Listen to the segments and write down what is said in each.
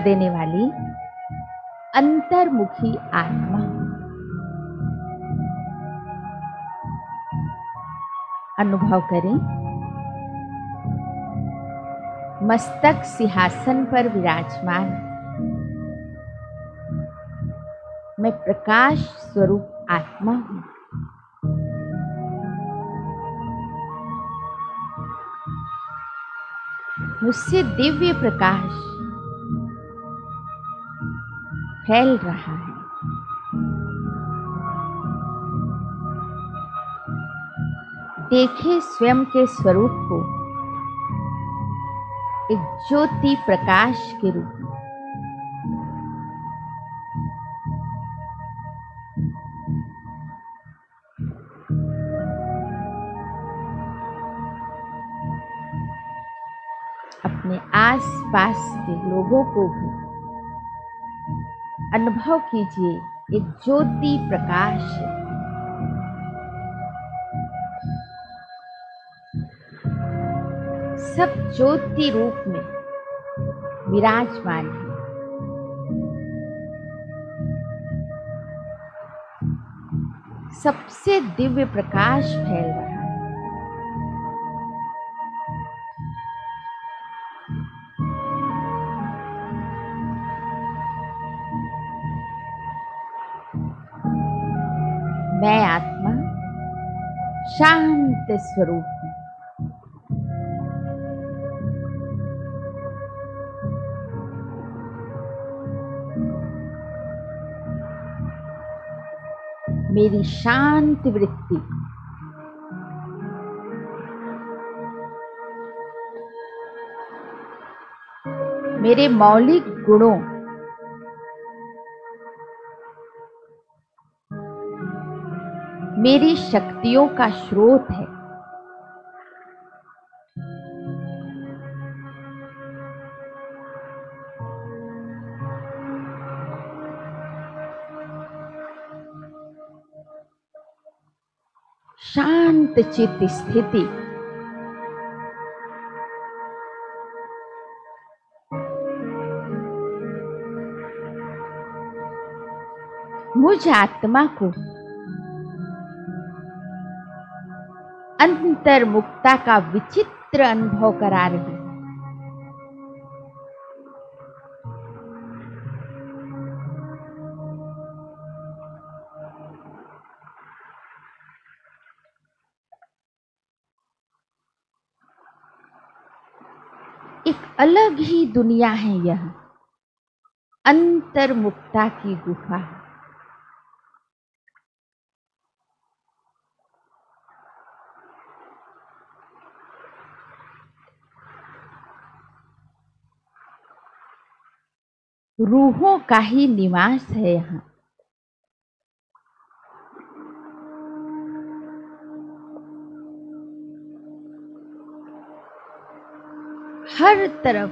देने वाली अंतर्मुखी आत्मा हूं। अनुभव करें, मस्तक सिंहासन पर विराजमान मैं प्रकाश स्वरूप आत्मा हूं। मुझसे दिव्य प्रकाश फैल रहा है। देखें स्वयं के स्वरूप को एक ज्योति प्रकाश के रूप में। अपने आसपास के लोगों को भी अनुभव कीजिए, एक ज्योति प्रकाश है। सब ज्योति रूप में विराजमान है। सबसे दिव्य प्रकाश फैल रहा है। मैं आत्मा शांत स्वरूप हूं। मेरी शांत वृत्ति मेरे मौलिक गुणों मेरी शक्तियों का स्रोत है। शांत चित्त स्थिति मुझ आत्मा को अंतर्मुखता का विचित्र अनुभव करा रही है। एक अलग ही दुनिया है यह, अंतर्मुखता की गुफा। रूहों का ही निवास है यहाँ। हर तरफ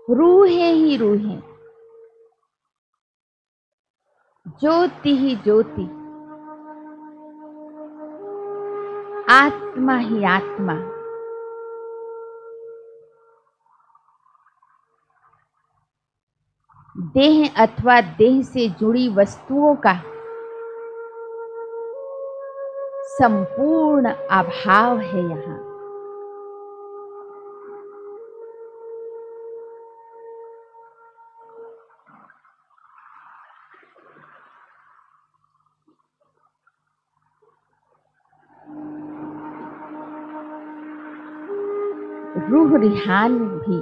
रूहें ही रूहें, ज्योति ही ज्योति, आत्मा ही आत्मा। देह अथवा देह से जुड़ी वस्तुओं का संपूर्ण अभाव है यहाँ। रूह रिहान भी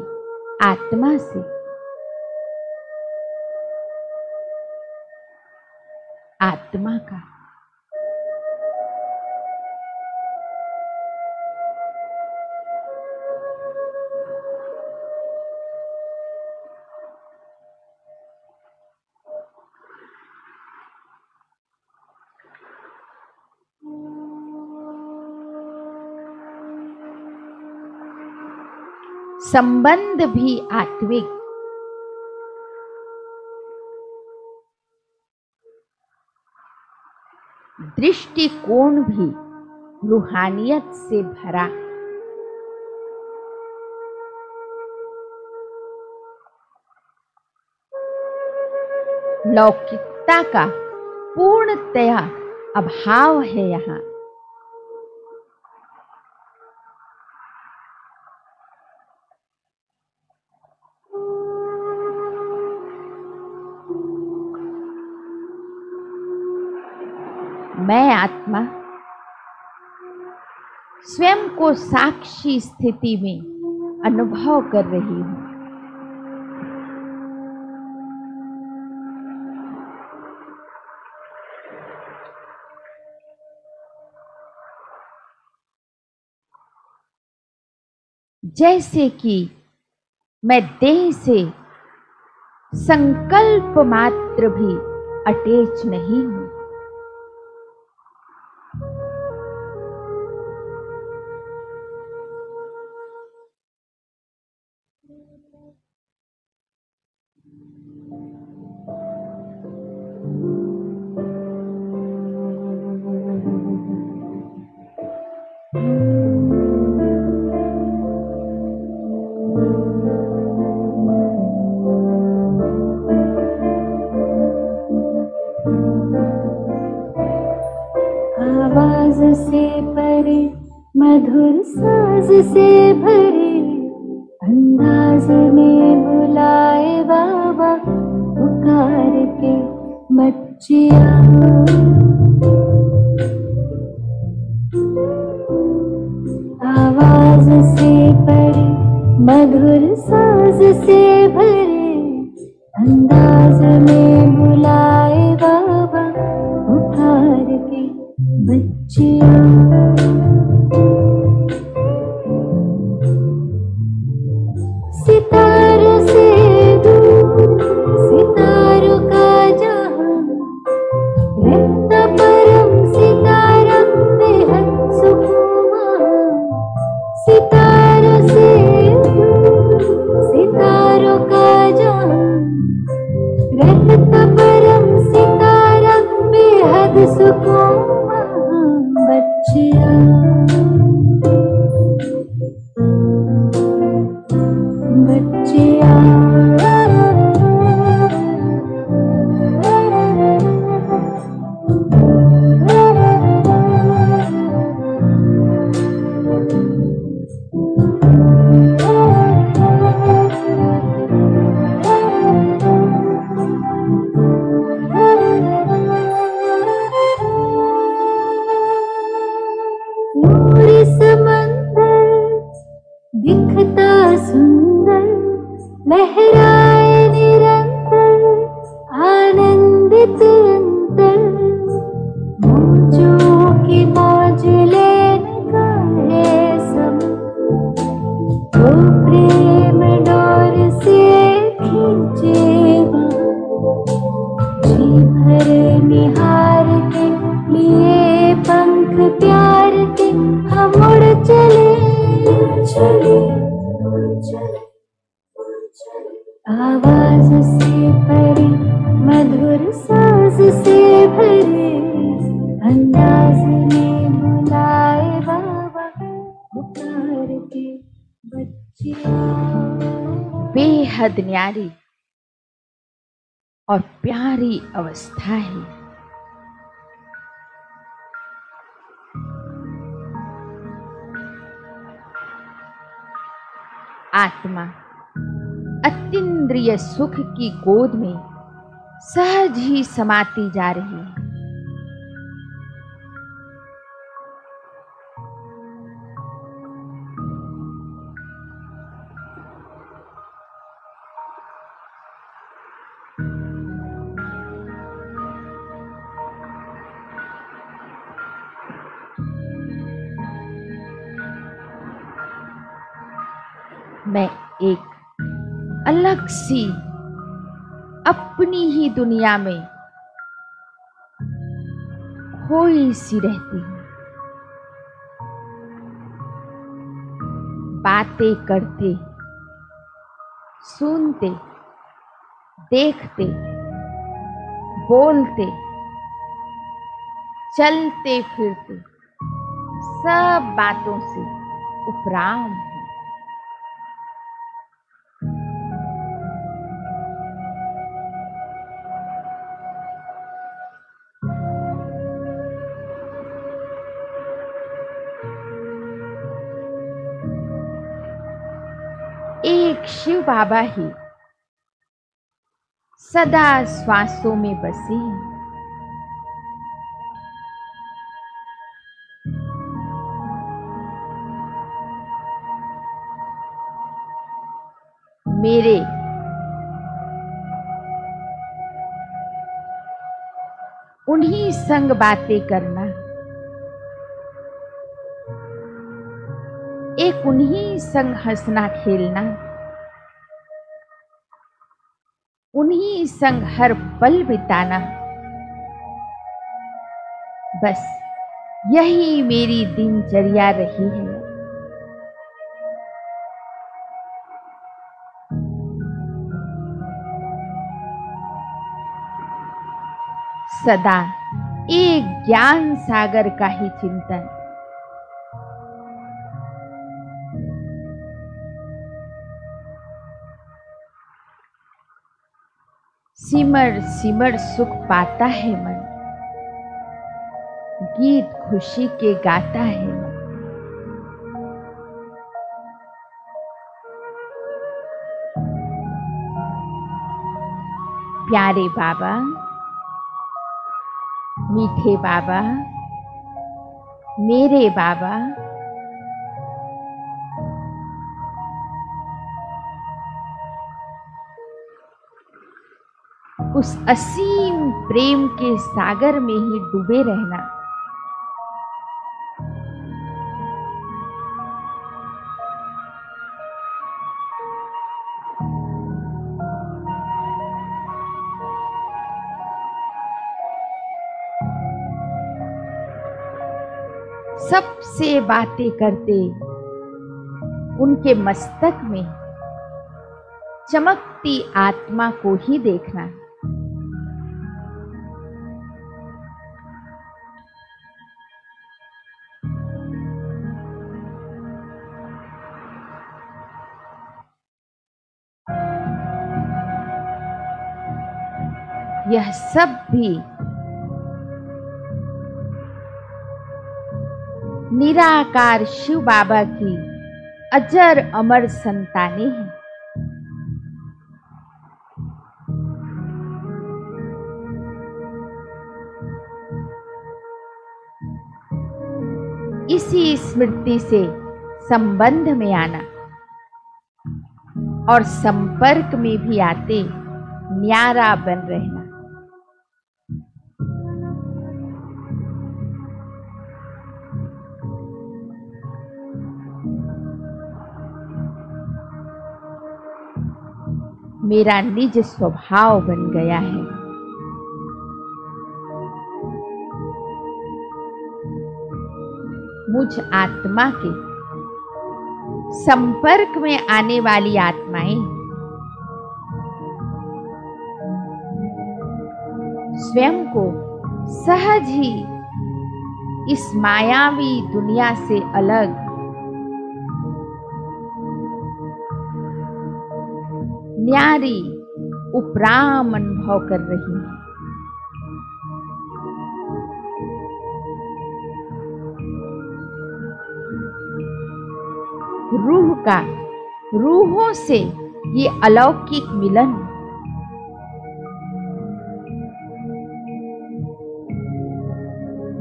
आत्मा से आत्मा का संबंध भी आत्मिक, दृष्टिकोण भी रूहानियत से भरा। लौकिकता का पूर्णतया अभाव है यहाँ। मैं आत्मा स्वयं को साक्षी स्थिति में अनुभव कर रही हूं। जैसे कि मैं देह से संकल्प मात्र भी अटैच नहीं हूं। आवाज से परे मधुर साज से भरे अंदाज में बुलाए बाबा पुकार के बच्चिया। आवाज से परे मधुर साज से भरे अंदाज में बुलाए बाबा पुकार के बच्चिया। सितारों से दूर सितारों का जहां रहता परम सितारा बेहद सुकून। सितारों से दूर सितारों का जहां रहता परम सितारा बेहद सुकून। बच्चिया बच्चिया दिखता सुंदर लहराए निरंतर आनंदित अंतर। मौजों की मौज लेने का है समय वो प्रेम डोर से खींचेगा। जी भर निहार के लिए पंख प्यार के हम उड़ चले चले चले। आवाज से परे मधुर साज से भरे अंदाज में बुलाए बाबा पुकार के बच्चिया। बेहद न्यारी और प्यारी अवस्था है। आत्मा अतीन्द्रिय सुख की गोद में सहज ही समाती जा रही है। मैं एक अलग सी अपनी ही दुनिया में खोई सी रहती हूँ। बातें करते, सुनते, देखते, बोलते, चलते फिरते सब बातों से उपराम हूँ। एक शिव बाबा ही सदा श्वासों में बसे हैं। मेरे उन्हीं संग बातें करना, एक उन्हीं संग हंसना खेलना, उन्हीं संग हर पल बिताना, बस यही मेरी दिनचर्या रही है। सदा एक ज्ञान सागर का ही चिंतन, सिमर सिमर सुख पाता है मन, गीत खुशी के गाता है मन। प्यारे बाबा, मीठे बाबा, मेरे बाबा, उस असीम प्रेम के सागर में ही डूबे रहना। सबसे बातें करते उनके मस्तक में चमकती आत्मा को ही देखना। यह सब भी निराकार शिव बाबा की अजर अमर संतानें हैं। इसी स्मृति से संबंध में आना और संपर्क में भी आते न्यारा बन रहना। मेरा निज स्वभाव बन गया है। मुझ आत्मा के संपर्क में आने वाली आत्माएं स्वयं को सहज ही इस मायावी दुनिया से अलग न्यारी उपराम अनुभव कर रही है। रूह का रूहों से ये अलौकिक मिलन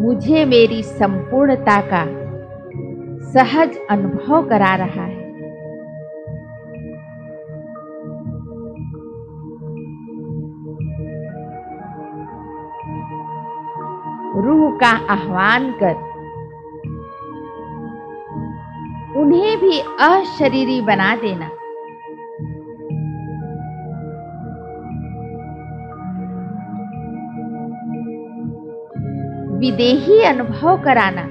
मुझे मेरी संपूर्णता का सहज अनुभव करा रहा है। रूह का आह्वान कर उन्हें भी अशरीरी बना देना। विदेही अनुभव कराना।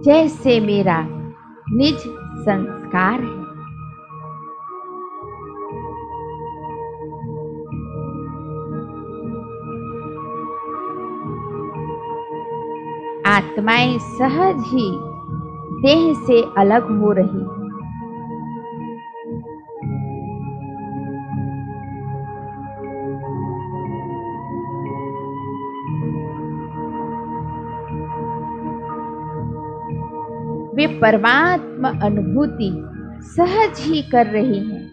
जैसे मेरा निज संस्कार है। आत्माएं सहज ही देह से अलग हो रही। वे परमात्मा अनुभूति सहज ही कर रही हैं।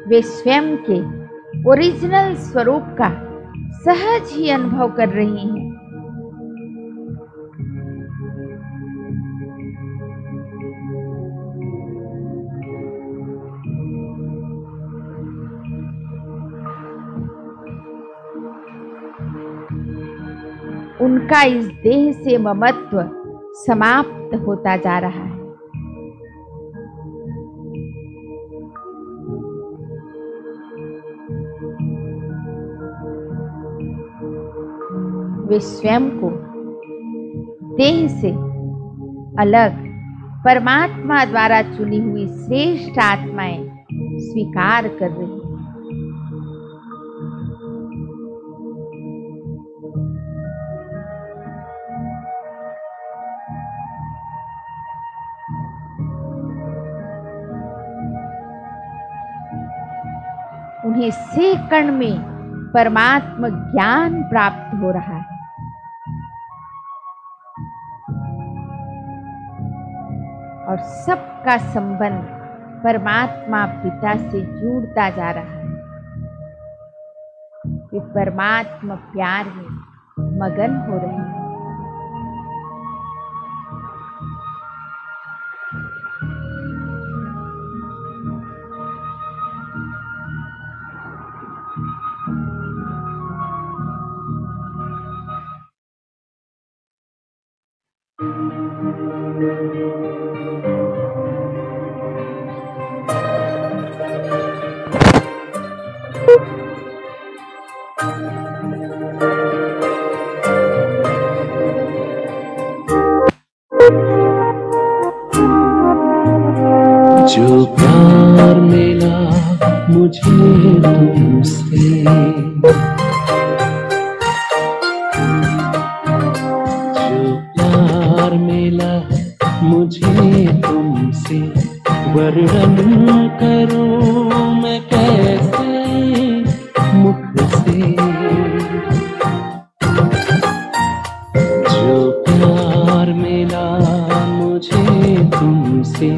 वे स्वयं के ओरिजिनल स्वरूप का सहज ही अनुभव कर रही हैं। उनका इस देह से ममत्व समाप्त होता जा रहा है। वे स्वयं को देह से अलग परमात्मा द्वारा चुनी हुई श्रेष्ठ आत्माएं स्वीकार कर रही हैं। उन्हें सेकंड में परमात्मा ज्ञान प्राप्त हो रहा है। और सबका संबंध परमात्मा पिता से जुड़ता जा रहा है। वे परमात्मा प्यार में मगन हो रहे हैं। जो प्यार मिला मुझे तुमसे, जो प्यार मिला मुझे तुमसे, वर्णन करूं मैं कैसे मुख से। जो प्यार मिला मुझे तुमसे,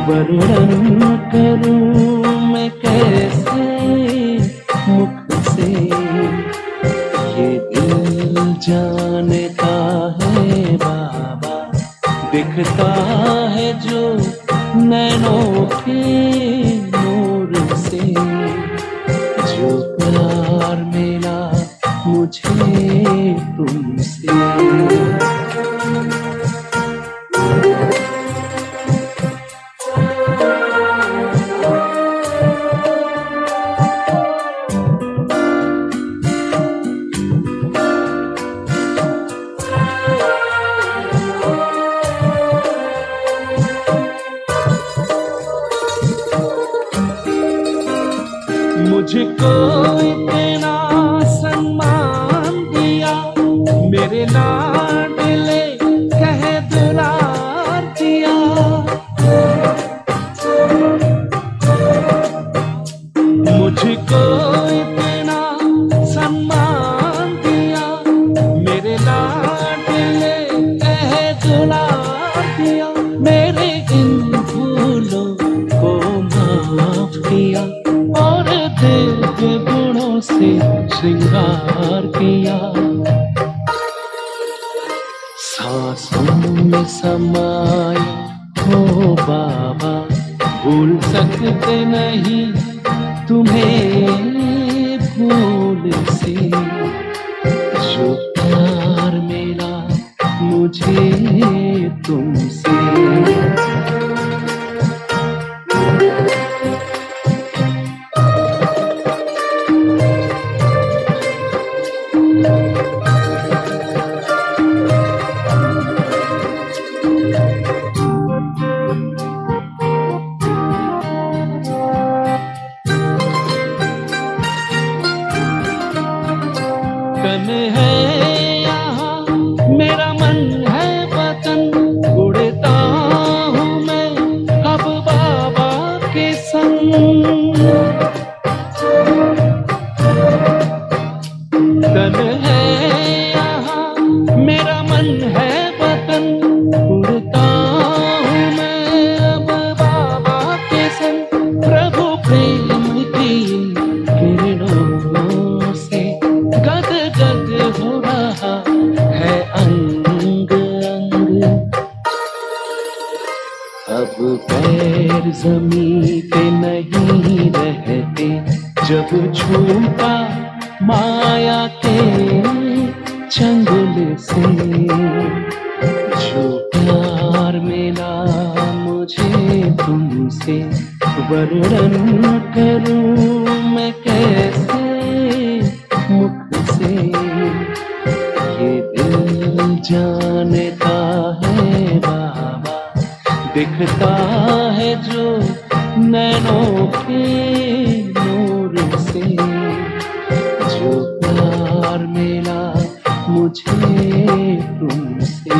वर्णन करूं मैं कैसे मुख से। ये दिल जानता है बाबा, दिखता है जो नैनों के नूर से। जो प्यार मिला मुझे तुमसे, मुझको इतना सम्मान दिया, मेरे लाडले कह दुलार दिया। मुझको इतना सम्मान दिया, मेरे लाडले कह दुलार दिया। मेरे इन भूलों को माफ किया और दिव्य गुणों से श्रृंगार किया। सांसों में समाए हो बाबा, भूल सकते नहीं तुम्हें भूल से। जो प्यार मिला मुझे तुमसे, तन है यहाँ मेरा मन है वतन, उड़ता हूँ मैं अब बाबा के संग। जमीन पे नहीं रहते जब छूटा माया के चंगुल से। जो प्यार मिला मुझे तुमसे वर्णन करूं मैं कैसे मुख से। ये दिल जानता है बाबा, दिखता है जो नैनों के नूर से। जो प्यार मिला मुझे तुमसे।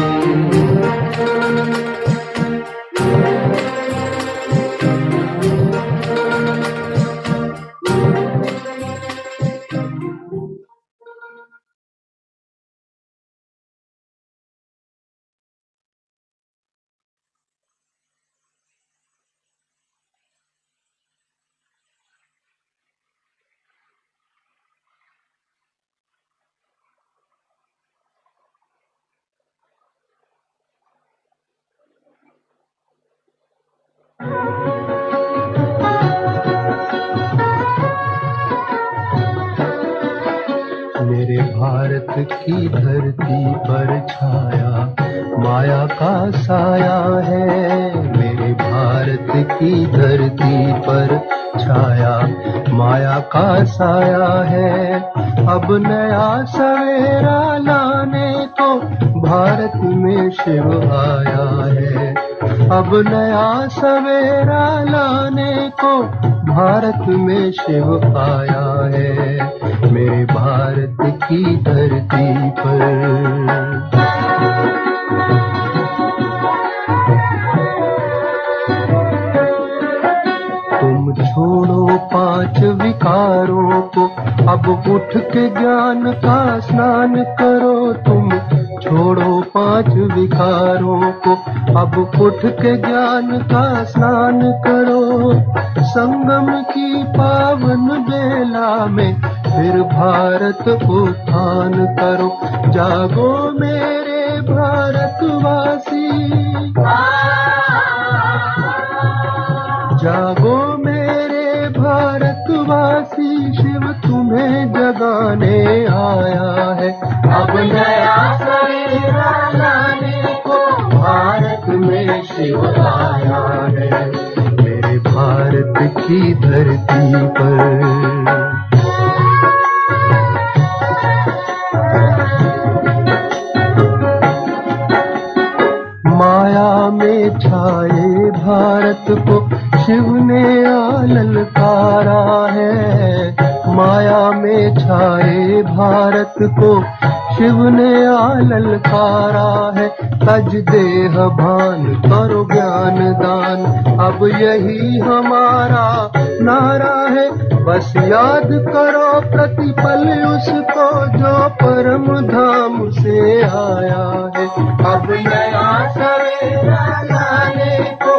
मेरे भारत की धरती पर छाया माया का साया है। मेरे भारत की धरती पर छाया माया का साया है। अब नया सवेरा लाने को भारत में शिव आया है। अब नया सवेरा लाने को भारत में शिव आया है। मेरे भारत की धरती पर। तुम छोड़ो पांच विकारों को, अब उठ के ज्ञान का स्नान करो। तुम छोड़ो पांच विकारों को, अब उठ के ज्ञान का स्नान करो। संगम की पावन बेला में फिर भारत उत्थान करो। जागो मेरे भारतवासी, जागो मेरे भारतवासी, शिव तुम्हें जगाने आया है। अब नया सवेरा लाने को भारत में शिव आया है। मेरे भारत की धरती पर। माया में छाए भारत को शिव ने ललकारा है। माया में छाए भारत को शिव ने ललकारा है। तज देह भान करो ज्ञान दान, अब यही हमारा नारा है। बस याद करो प्रतिपल उसको जो परम धाम से आया है। अब नया सवेरा लाने को